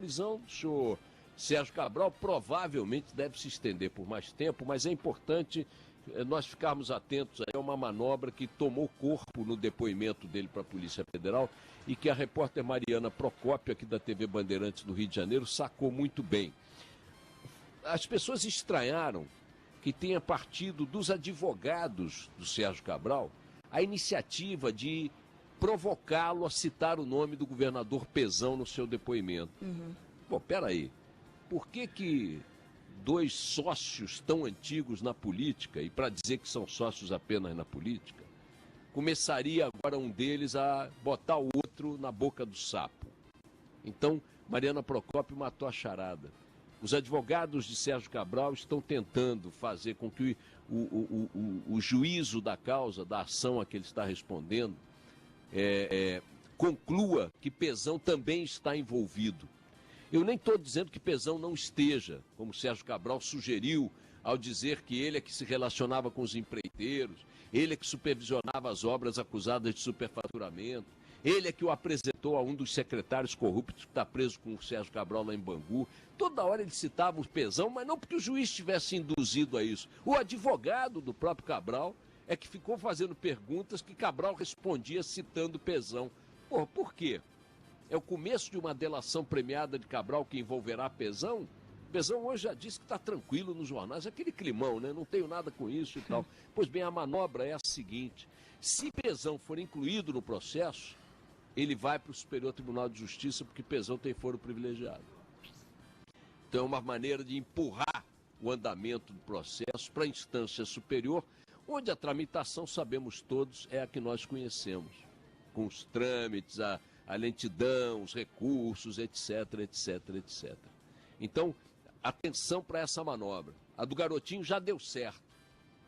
prisão do senhor Sérgio Cabral provavelmente deve se estender por mais tempo, mas é importante nós ficarmos atentos a uma manobra que tomou corpo no depoimento dele para a Polícia Federal e que a repórter Mariana Procópio, aqui da TV Bandeirantes do Rio de Janeiro, sacou muito bem. As pessoas estranharam que tenha partido dos advogados do Sérgio Cabral a iniciativa de provocá-lo a citar o nome do governador Pezão no seu depoimento. Pô, peraí. Por que dois sócios tão antigos na política, e para dizer que são sócios apenas na política, começaria agora um deles a botar o outro na boca do sapo? Então, Mariana Procópio matou a charada. Os advogados de Sérgio Cabral estão tentando fazer com que o juízo da causa, da ação a que ele está respondendo, conclua que Pezão também está envolvido. Eu nem estou dizendo que Pezão não esteja, como Sérgio Cabral sugeriu ao dizer que ele é que se relacionava com os empreiteiros, ele é que supervisionava as obras acusadas de superfaturamento, ele é que o apresentou a um dos secretários corruptos que está preso com o Sérgio Cabral lá em Bangu. Toda hora ele citava o Pezão, mas não porque o juiz tivesse induzido a isso. O advogado do próprio Cabral é que ficou fazendo perguntas que Cabral respondia citando Pezão. Por quê? É o começo de uma delação premiada de Cabral que envolverá Pezão? Pezão hoje já disse que está tranquilo nos jornais, aquele climão, né? Não tenho nada com isso e tal. Pois bem, a manobra é a seguinte: se Pezão for incluído no processo, ele vai para o Superior Tribunal de Justiça porque Pezão tem foro privilegiado. Então é uma maneira de empurrar o andamento do processo para a instância superior, onde a tramitação, sabemos todos, é a que nós conhecemos, com os trâmites, a lentidão, os recursos, etc, etc, etc. Então, atenção para essa manobra. A do garotinho já deu certo.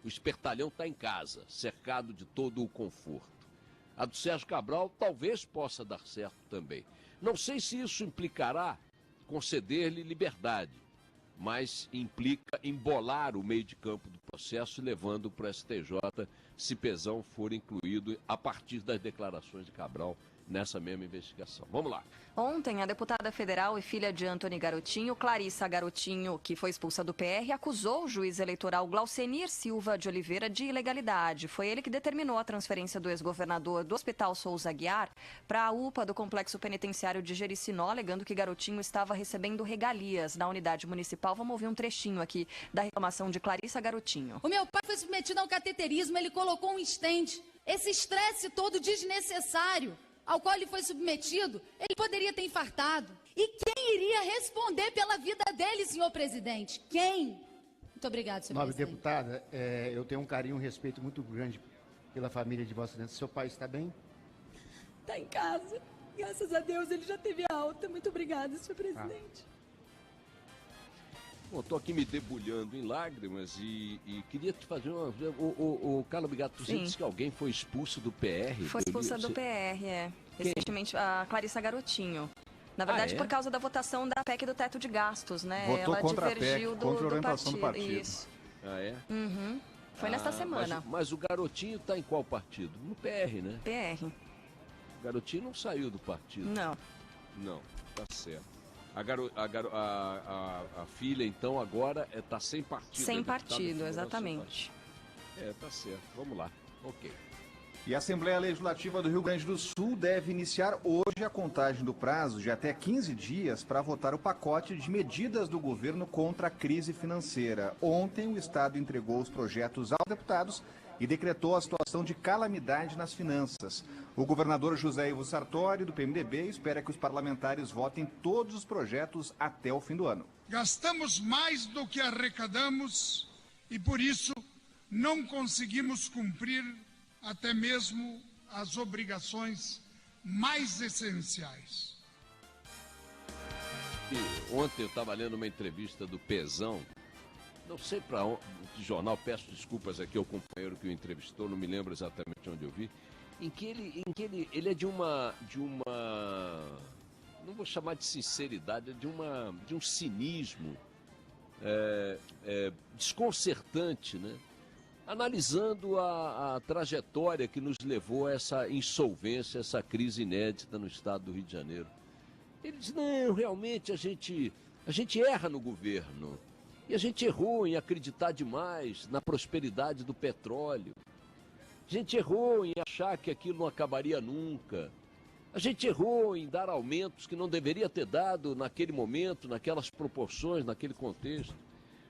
O espertalhão está em casa, cercado de todo o conforto. A do Sérgio Cabral talvez possa dar certo também. Não sei se isso implicará conceder-lhe liberdade, mas implica embolar o meio de campo do processo, levando para o STJ se Pezão for incluído a partir das declarações de Cabral nessa mesma investigação. Vamos lá. Ontem, a deputada federal e filha de Antony Garotinho, Clarissa Garotinho, que foi expulsa do PR, acusou o juiz eleitoral Glaucenir Silva de Oliveira de ilegalidade. Foi ele que determinou a transferência do ex-governador do Hospital Souza Aguiar para a UPA do Complexo Penitenciário de Jericinó, alegando que Garotinho estava recebendo regalias na unidade municipal. Vamos ouvir um trechinho aqui da reclamação de Clarissa Garotinho. O meu pai foi submetido a um cateterismo, ele colocou um stent. Esse estresse todo desnecessário ao qual ele foi submetido, ele poderia ter infartado. E quem iria responder pela vida dele, senhor presidente? Quem? Muito obrigado, senhor presidente. Deputada, eu tenho um carinho e um respeito muito grande pela família de Vossa Excelência. Seu pai está bem? Está em casa. Graças a Deus, ele já teve alta. Muito obrigada, senhor presidente. Bom, estou aqui me debulhando em lágrimas e queria te fazer uma... O Carlos Bigato, você disse que alguém foi expulso do PR? Foi expulsa do PR, recentemente, a Clarissa Garotinho. Na verdade, por causa da votação da PEC do teto de gastos, né? Votou ela contra divergiu a PEC, contra a orientação do partido. Isso. Ah, é? Uhum. Foi nesta semana. Mas o Garotinho está em qual partido? No PR, né? PR. O Garotinho não saiu do partido. Não. Não, tá certo. A filha, então, agora está sem partido. Sem partido, exatamente. Tá certo. Vamos lá. Ok. E a Assembleia Legislativa do Rio Grande do Sul deve iniciar hoje a contagem do prazo de até 15 dias para votar o pacote de medidas do governo contra a crise financeira. Ontem, o Estado entregou os projetos aos deputados e decretou a situação de calamidade nas finanças. O governador José Ivo Sartori, do PMDB, espera que os parlamentares votem todos os projetos até o fim do ano. Gastamos mais do que arrecadamos e, por isso, não conseguimos cumprir até mesmo as obrigações mais essenciais. E ontem eu estava lendo uma entrevista do Pezão, não sei para que jornal, peço desculpas aqui ao companheiro que o entrevistou, não me lembro exatamente onde eu vi, em que ele é de uma não vou chamar de sinceridade, é de um cinismo desconcertante, né? Analisando a trajetória que nos levou a essa insolvência, essa crise inédita no estado do Rio de Janeiro. Ele diz, não, realmente a gente erra no governo. E a gente errou em acreditar demais na prosperidade do petróleo. A gente errou em achar que aquilo não acabaria nunca. A gente errou em dar aumentos que não deveria ter dado naquele momento, naquelas proporções, naquele contexto.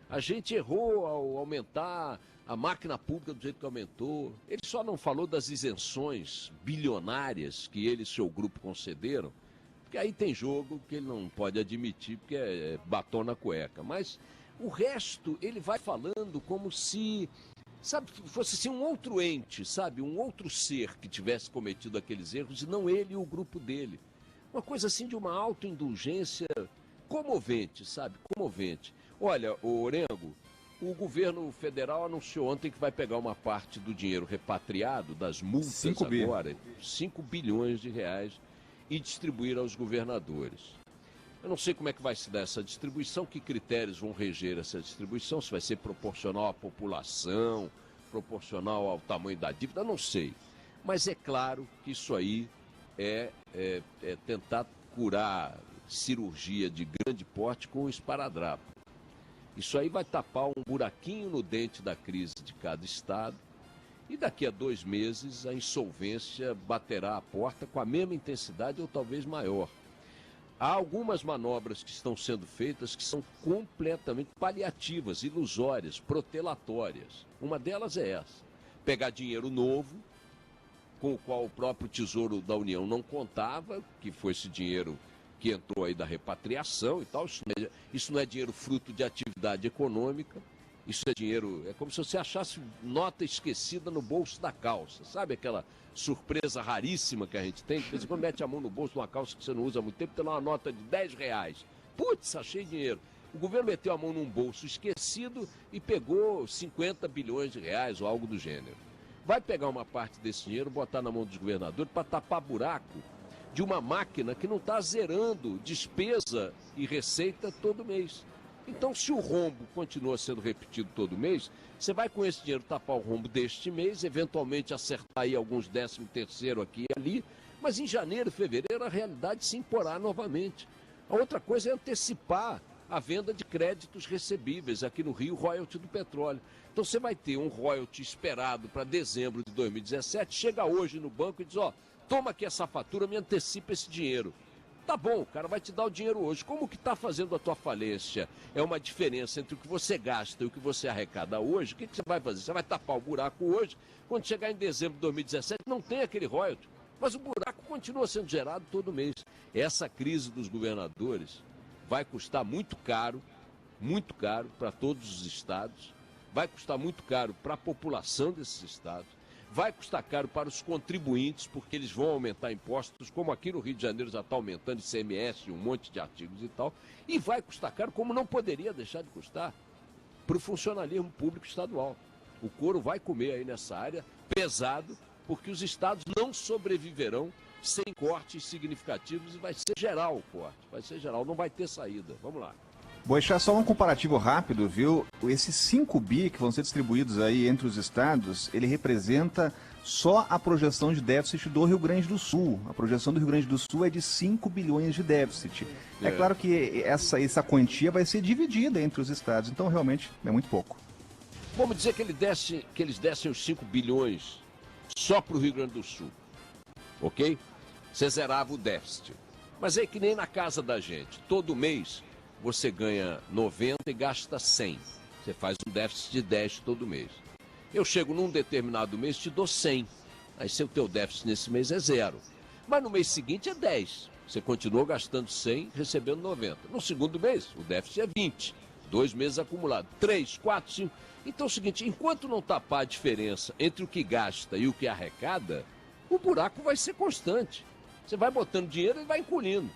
A gente errou ao aumentar a máquina pública do jeito que aumentou. Ele só não falou das isenções bilionárias que ele e seu grupo concederam, porque aí tem jogo que ele não pode admitir, porque é batom na cueca. Mas o resto ele vai falando como se, sabe, fosse assim, um outro ente, sabe, um outro ser que tivesse cometido aqueles erros, e não ele e o grupo dele. Uma coisa assim de uma autoindulgência comovente, sabe, comovente. Olha, Orengo, o governo federal anunciou ontem que vai pegar uma parte do dinheiro repatriado, das multas agora, 5 bilhões de reais, e distribuir aos governadores. Eu não sei como é que vai se dar essa distribuição, que critérios vão reger essa distribuição, se vai ser proporcional à população, proporcional ao tamanho da dívida, não sei. Mas é claro que isso aí é tentar curar cirurgia de grande porte com o esparadrapo. Isso aí vai tapar um buraquinho no dente da crise de cada estado, e daqui a 2 meses a insolvência baterá a porta com a mesma intensidade ou talvez maior. Há algumas manobras que estão sendo feitas que são completamente paliativas, ilusórias, protelatórias. Uma delas é essa: pegar dinheiro novo, com o qual o próprio Tesouro da União não contava, que foi esse dinheiro que entrou aí da repatriação e tal. Isso não é dinheiro fruto de atividade econômica, isso é dinheiro, é como se você achasse nota esquecida no bolso da calça, sabe aquela surpresa raríssima que a gente tem, de vez em quando mete a mão no bolso de uma calça que você não usa há muito tempo, tem lá uma nota de R$10. Putz, achei dinheiro. O governo meteu a mão num bolso esquecido e pegou 50 bilhões de reais ou algo do gênero. Vai pegar uma parte desse dinheiro, botar na mão dos governadores para tapar buraco de uma máquina que não está zerando despesa e receita todo mês. Então, se o rombo continua sendo repetido todo mês, você vai com esse dinheiro tapar o rombo deste mês, eventualmente acertar aí alguns 13º aqui e ali, mas em janeiro e fevereiro a realidade se imporá novamente. A outra coisa é antecipar a venda de créditos recebíveis aqui no Rio, royalty do petróleo. Então você vai ter um royalty esperado para dezembro de 2017, chega hoje no banco e diz, ó, toma aqui essa fatura, me antecipa esse dinheiro. Tá bom, o cara vai te dar o dinheiro hoje. Como que está fazendo a tua falência? É uma diferença entre o que você gasta e o que você arrecada hoje. O que você vai fazer? Você vai tapar o buraco hoje, quando chegar em dezembro de 2017 não tem aquele royalty. Mas o buraco continua sendo gerado todo mês. Essa crise dos governadores vai custar muito caro para todos os estados, vai custar muito caro para a população desses estados, vai custar caro para os contribuintes, porque eles vão aumentar impostos, como aqui no Rio de Janeiro já está aumentando ICMS, um monte de artigos e tal, e vai custar caro, como não poderia deixar de custar, para o funcionalismo público estadual. O couro vai comer aí nessa área pesado, porque os estados não sobreviverão sem cortes significativos, e vai ser geral o corte, vai ser geral, não vai ter saída. Vamos lá. Boixá, só um comparativo rápido, viu? Esses 5 bi que vão ser distribuídos aí entre os estados, ele representa só a projeção de déficit do Rio Grande do Sul. A projeção do Rio Grande do Sul é de 5 bilhões de déficit. É claro que essa quantia vai ser dividida entre os estados, então realmente é muito pouco. Vamos dizer que eles dessem os 5 bilhões só para o Rio Grande do Sul, ok? Você zerava o déficit. Mas é que nem na casa da gente, todo mês você ganha 90 e gasta 100. Você faz um déficit de 10 todo mês. Eu chego num determinado mês e te dou 100. Aí seu teu déficit nesse mês é 0. Mas no mês seguinte é 10. Você continuou gastando 100, recebendo 90. No segundo mês, o déficit é 20. 2 meses acumulados. 3, 4, 5. Então é o seguinte, enquanto não tapar a diferença entre o que gasta e o que arrecada, o buraco vai ser constante. Você vai botando dinheiro e vai engolindo.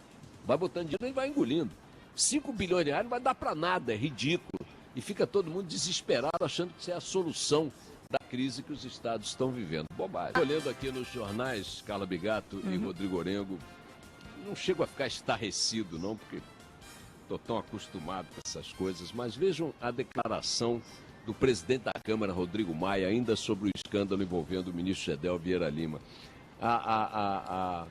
Vai botando dinheiro e vai engolindo. 5 bilhões de reais não vai dar para nada, é ridículo. E fica todo mundo desesperado, achando que isso é a solução da crise que os estados estão vivendo. Bobagem. Olhando aqui nos jornais, Carla Bigato e Rodrigo Orengo, não chego a ficar estarrecido, não, porque estou tão acostumado com essas coisas, mas vejam a declaração do presidente da Câmara, Rodrigo Maia, ainda sobre o escândalo envolvendo o ministro Gedel Vieira Lima. A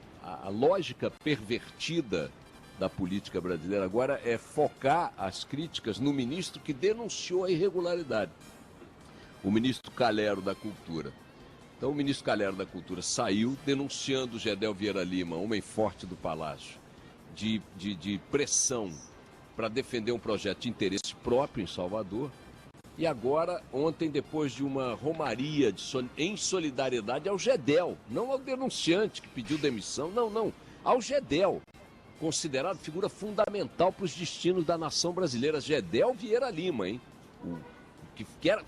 lógica pervertida da política brasileira agora é focar as críticas no ministro que denunciou a irregularidade, o ministro Calhero da Cultura. Então o ministro Calhero da Cultura saiu denunciando o Gedel Vieira Lima, homem forte do Palácio, de pressão para defender um projeto de interesse próprio em Salvador. E agora, ontem, depois de uma romaria em solidariedade ao Gedel, não ao denunciante que pediu demissão, não, ao Gedel, considerado figura fundamental para os destinos da nação brasileira, Gedel Vieira Lima, hein?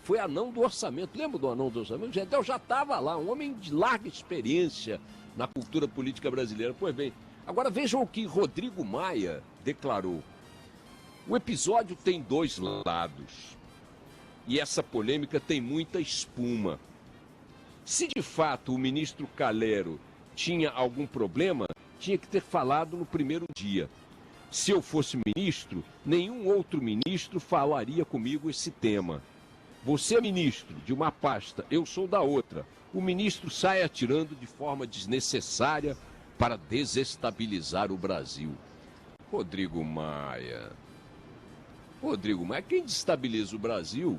Foi anão do orçamento. Lembra do anão do orçamento? O Gedel já estava lá, um homem de larga experiência na cultura política brasileira. Pois bem, agora vejam o que Rodrigo Maia declarou. O episódio tem dois lados e essa polêmica tem muita espuma. Se de fato o ministro Calhero tinha algum problema, tinha que ter falado no primeiro dia. Se eu fosse ministro, nenhum outro ministro falaria comigo esse tema. Você é ministro de uma pasta, eu sou da outra. O ministro sai atirando de forma desnecessária para desestabilizar o Brasil. Rodrigo Maia, quem destabiliza o Brasil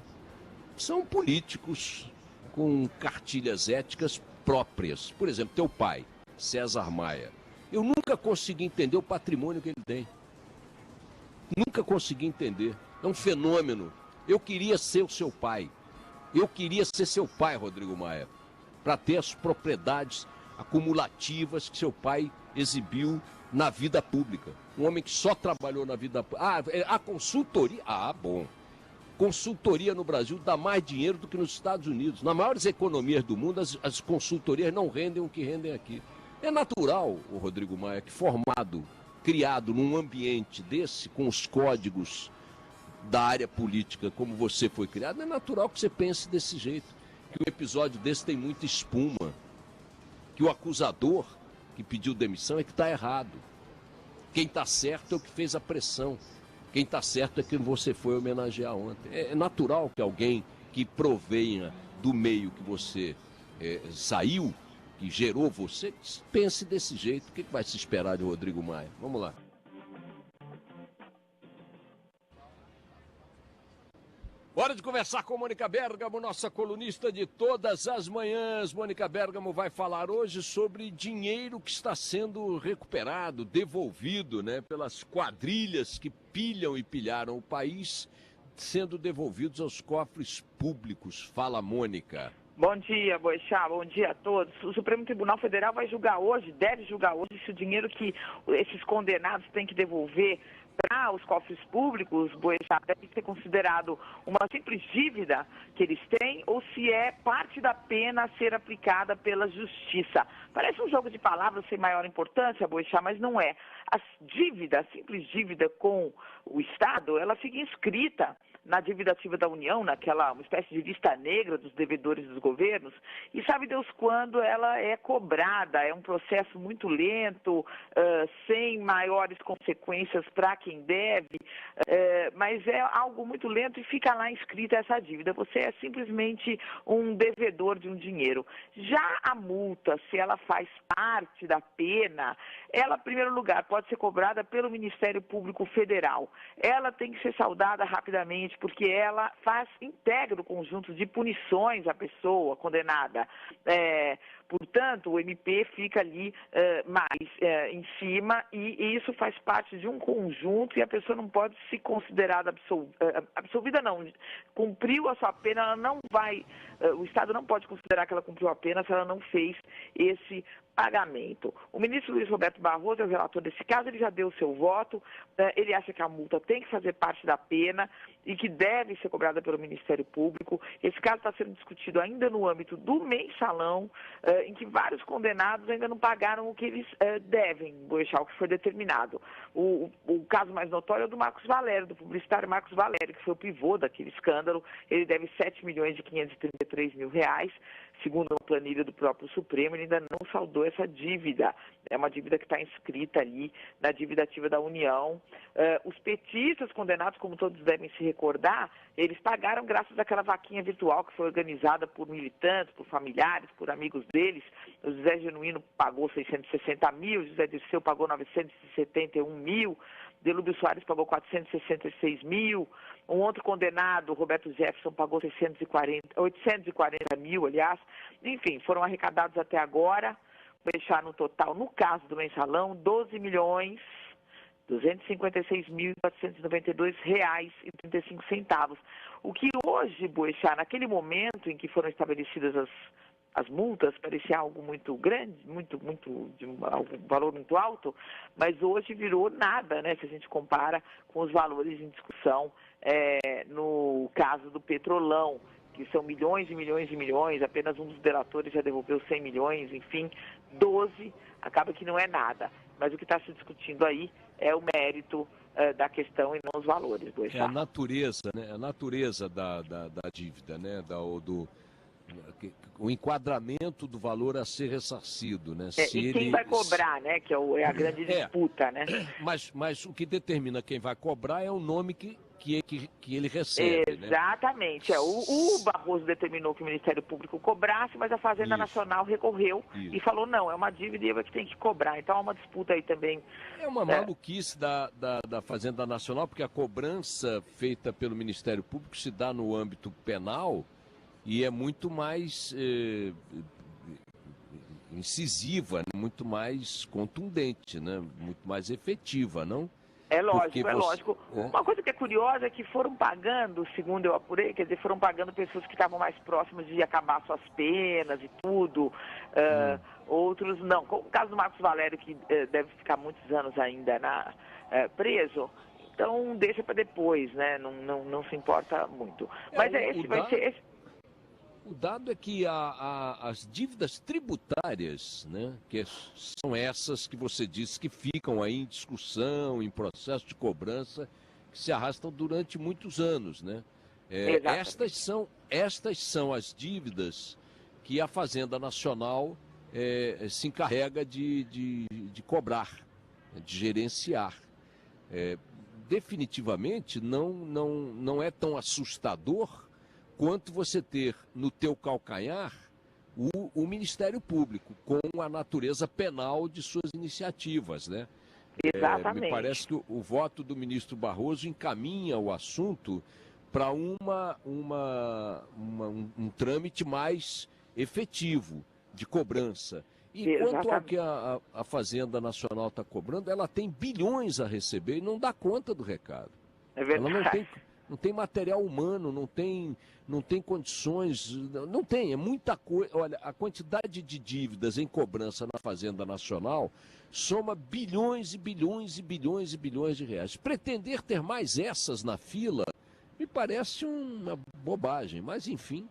são políticos com cartilhas éticas próprias. Por exemplo, teu pai, César Maia. Eu nunca consegui entender o patrimônio que ele tem. Nunca consegui entender. É um fenômeno. Eu queria ser o seu pai. Eu queria ser seu pai, Rodrigo Maia, para ter as propriedades acumulativas que seu pai exibiu na vida pública. Um homem que só trabalhou na vida pública. A consultoria. Bom. Consultoria no Brasil dá mais dinheiro do que nos Estados Unidos. Nas maiores economias do mundo, as consultorias não rendem o que rendem aqui. É natural, o Rodrigo Maia, que criado num ambiente desse, com os códigos da área política, como você foi criado, é natural que você pense desse jeito. Que um episódio desse tem muita espuma. Que o acusador que pediu demissão é que está errado. Quem está certo é o que fez a pressão. Quem está certo é quem você foi homenagear ontem. É natural que alguém que provenha do meio que você saiu, que gerou você, pense desse jeito. O que vai se esperar de Rodrigo Maia? Vamos lá. Hora de conversar com Mônica Bergamo, nossa colunista de todas as manhãs. Mônica Bergamo vai falar hoje sobre dinheiro que está sendo recuperado, devolvido, pelas quadrilhas que pilham e pilharam o país, sendo devolvidos aos cofres públicos. Fala, Mônica. Bom dia, Boixá, bom dia a todos. O Supremo Tribunal Federal vai julgar hoje, deve julgar hoje, se o dinheiro que esses condenados têm que devolver para os cofres públicos, Boixá, deve ser considerado uma simples dívida que eles têm ou se é parte da pena a ser aplicada pela Justiça. Parece um jogo de palavras sem maior importância, Boixá, mas não é. A simples dívida com o Estado, ela fica inscrita na dívida ativa da União, uma espécie de lista negra dos devedores dos governos, e sabe Deus quando ela é cobrada. É um processo muito lento, sem maiores consequências para quem deve, mas é algo muito lento e fica lá inscrita essa dívida. Você é simplesmente um devedor de um dinheiro. Já a multa, se ela faz parte da pena, ela, em primeiro lugar, pode ser cobrada pelo Ministério Público Federal. Ela tem que ser saldada rapidamente, porque ela integra o conjunto de punições à pessoa condenada. Portanto, o MP fica ali mais em cima e isso faz parte de um conjunto e a pessoa não pode se considerar absolvida, não. Cumpriu a sua pena, ela não vai, o Estado não pode considerar que ela cumpriu a pena se ela não fez esse pagamento. O ministro Luiz Roberto Barroso é o relator desse caso, ele já deu o seu voto, ele acha que a multa tem que fazer parte da pena e que deve ser cobrada pelo Ministério Público. Esse caso está sendo discutido ainda no âmbito do mensalão, em que vários condenados ainda não pagaram o que eles devem, Boixá, o que foi determinado. O caso mais notório é o do Marcos Valério, do publicitário Marcos Valério, que foi o pivô daquele escândalo. Ele deve R$ 7.533.000, segundo a planilha do próprio Supremo, ele ainda não saldou essa dívida. É uma dívida que está inscrita ali na dívida ativa da União. Os petistas condenados, como todos devem se recordar, eles pagaram graças àquela vaquinha virtual que foi organizada por militantes, por familiares, por amigos deles. O José Genuíno pagou 660 mil, José Dirceu pagou 971 mil, Delúbio Soares pagou 466 mil, um outro condenado, Roberto Jefferson, pagou 840 mil, aliás. Enfim, foram arrecadados até agora, vou deixar no total, no caso do mensalão, 12.256.492,35. O que hoje, Boechat, naquele momento em que foram estabelecidas as multas, parecia algo muito grande, de um valor muito alto, mas hoje virou nada, né, se a gente compara com os valores em discussão no caso do Petrolão, que são milhões e milhões e milhões, apenas um dos delatores já devolveu 100 milhões, enfim, 12, acaba que não é nada. Mas o que está se discutindo aí é o mérito da questão e não os valores. Boechat. É a natureza, né? A natureza da dívida, né? O enquadramento do valor a ser ressarcido, né? E quem vai cobrar, né? Que é a grande disputa, né? Mas o que determina quem vai cobrar é o nome que ele recebe. Exatamente. Né? O Barroso determinou que o Ministério Público cobrasse, mas a Fazenda Nacional recorreu e falou, não, é uma dívida e eu é que tem que cobrar. Então há uma disputa aí também. É uma maluquice da Fazenda Nacional, porque a cobrança feita pelo Ministério Público se dá no âmbito penal e é muito mais incisiva, muito mais contundente, né? Muito mais efetiva, não? É lógico. Uma coisa que é curiosa é que foram pagando, segundo eu apurei, quer dizer, foram pagando pessoas que estavam mais próximas de acabar suas penas e tudo. Outros não. Como o caso do Marcos Valério, que deve ficar muitos anos ainda preso. Então deixa para depois, né? Não se importa muito. Mas vai ser. O dado é que as dívidas tributárias, né, que são essas que você disse que ficam aí em discussão, em processo de cobrança, que se arrastam durante muitos anos, né? Estas são as dívidas que a Fazenda Nacional se encarrega de cobrar, de gerenciar. Definitivamente não é tão assustador quanto você ter no teu calcanhar o Ministério Público, com a natureza penal de suas iniciativas, né? Exatamente. Me parece que o voto do ministro Barroso encaminha o assunto para um trâmite mais efetivo de cobrança. E quanto ao que a Fazenda Nacional está cobrando, ela tem bilhões a receber e não dá conta do recado. É verdade. Ela não tem material humano, não tem condições, não tem, é muita coisa. Olha, a quantidade de dívidas em cobrança na Fazenda Nacional soma bilhões e bilhões e bilhões e bilhões de reais. Pretender ter mais essas na fila me parece uma bobagem, mas enfim,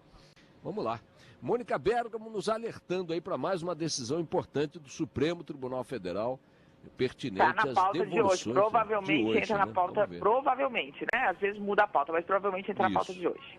vamos lá. Mônica Bergamo nos alertando aí para mais uma decisão importante do Supremo Tribunal Federal, pertinente às devoluções. Está na pauta de hoje, provavelmente entra na pauta, provavelmente, né? Às vezes muda a pauta, mas provavelmente entra na pauta de hoje.